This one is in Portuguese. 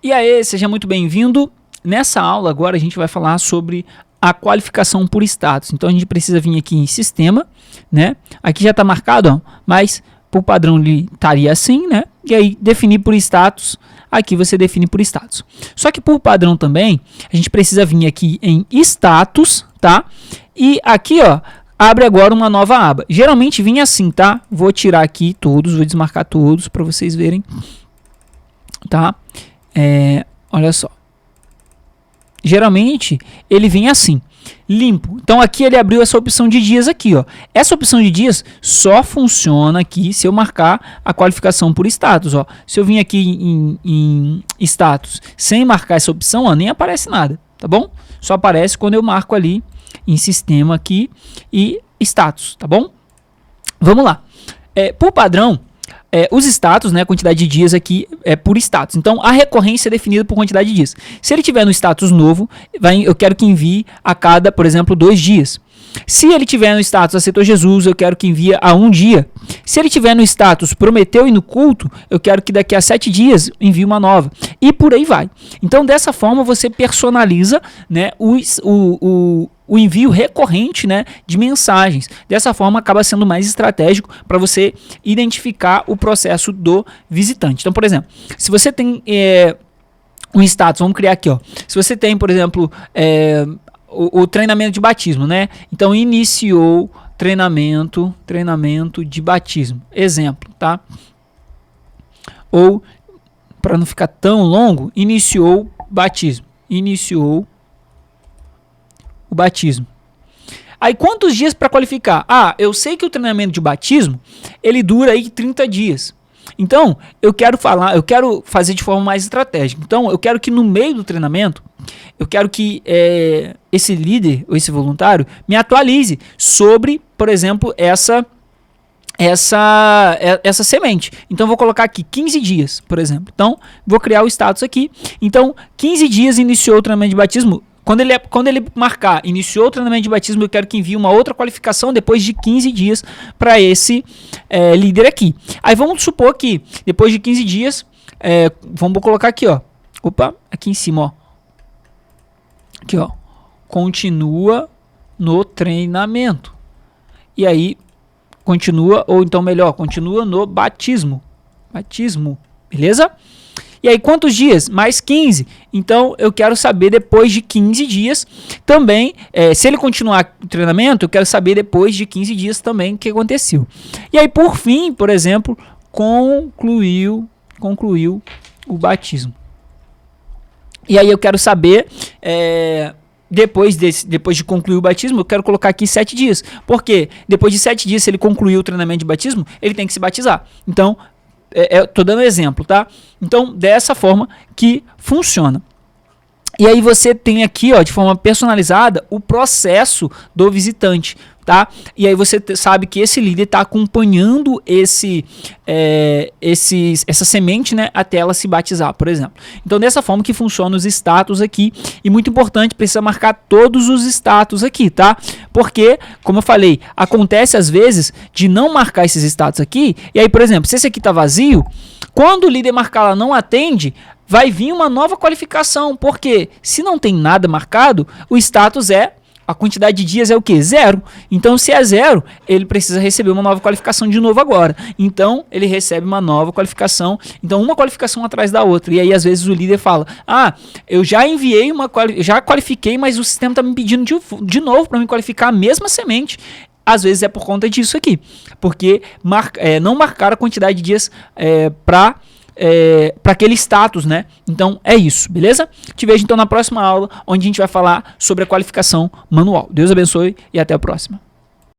E aí, seja muito bem-vindo. Nessa aula agora a gente vai falar sobre a qualificação por status. Então a gente precisa vir aqui em sistema, né? Aqui já está marcado, ó, mas por padrão ele estaria assim, né? E aí definir por status, aqui você define por status. Só que por padrão também, a gente precisa vir aqui em status, tá? E aqui, ó, abre agora uma nova aba. Geralmente vinha assim, tá? Vou tirar aqui todos, vou desmarcar todos para vocês verem, tá? Olha só. Geralmente ele vem assim, limpo. Então aqui ele abriu essa opção de dias aqui, ó. Essa opção de dias só funciona aqui se eu marcar a qualificação por status, ó. Se eu vim aqui em status sem marcar essa opção, ó, nem aparece nada, tá bom? Só aparece quando eu marco ali em sistema aqui e status, tá bom? Vamos lá. Por padrão, os status, né, a quantidade de dias aqui é por status. Então, a recorrência é definida por quantidade de dias. Se ele tiver no status novo, eu quero que envie a cada, por exemplo, 2 dias. Se ele tiver no status aceitou Jesus, eu quero que envie a 1 dia. Se ele tiver no status prometeu e no culto, eu quero que daqui a 7 dias envie uma nova. E por aí vai. Então, dessa forma, você personaliza, né, o envio recorrente, né, de mensagens. Dessa forma, acaba sendo mais estratégico para você identificar o processo do visitante. Então, por exemplo, se você tem um status, vamos criar aqui, ó. Se você tem, por exemplo, o treinamento de batismo, né? Então, iniciou treinamento de batismo. Exemplo, tá? Ou, para não ficar tão longo, iniciou batismo. Iniciou o batismo. Aí, quantos dias para qualificar? Ah, eu sei que o treinamento de batismo, ele dura aí 30 dias. Então, eu quero fazer de forma mais estratégica. Então, eu quero que no meio do treinamento, eu quero que esse líder ou esse voluntário me atualize sobre, por exemplo, essa semente. Então, vou colocar aqui 15 dias, por exemplo. Então, vou criar o status aqui. Então, 15 dias iniciou o treinamento de batismo. Quando ele marcar iniciou o treinamento de batismo, eu quero que envie uma outra qualificação depois de 15 dias para esse líder aqui. Aí vamos supor que depois de 15 dias, vamos colocar aqui, ó. Opa, aqui em cima, ó. Aqui, ó. Continua no treinamento. E aí, continua, ou então melhor, continua no batismo. Batismo, beleza? E aí, quantos dias? Mais 15. Então, eu quero saber depois de 15 dias também, se ele continuar o treinamento, eu quero saber depois de 15 dias também o que aconteceu. E aí, por fim, por exemplo, concluiu o batismo. E aí, eu quero saber, depois de concluir o batismo, eu quero colocar aqui 7 dias. Porque depois de 7 dias, se ele concluir o treinamento de batismo, ele tem que se batizar. Então, tô dando exemplo, tá? Então, dessa forma que funciona. E aí você tem aqui, ó, de forma personalizada, o processo do visitante, tá? E aí você sabe que esse líder está acompanhando essa semente, né, até ela se batizar, por exemplo. Então, dessa forma que funciona os status aqui. E muito importante, precisa marcar todos os status aqui, tá? Porque, como eu falei, acontece às vezes de não marcar esses status aqui. E aí, por exemplo, se esse aqui está vazio, quando o líder marcar ela não atende, vai vir uma nova qualificação. Porque se não tem nada marcado, o status a quantidade de dias é o quê? 0. Então, se é 0, ele precisa receber uma nova qualificação de novo agora. Então, ele recebe uma nova qualificação. Então, uma qualificação atrás da outra. E aí, às vezes, o líder fala, eu já enviei já qualifiquei, mas o sistema está me pedindo de novo para me qualificar a mesma semente. Às vezes é por conta disso aqui. Porque não marcaram a quantidade de dias para aquele status, né? Então é isso, beleza? Te vejo então na próxima aula, onde a gente vai falar sobre a qualificação manual. Deus abençoe e até a próxima.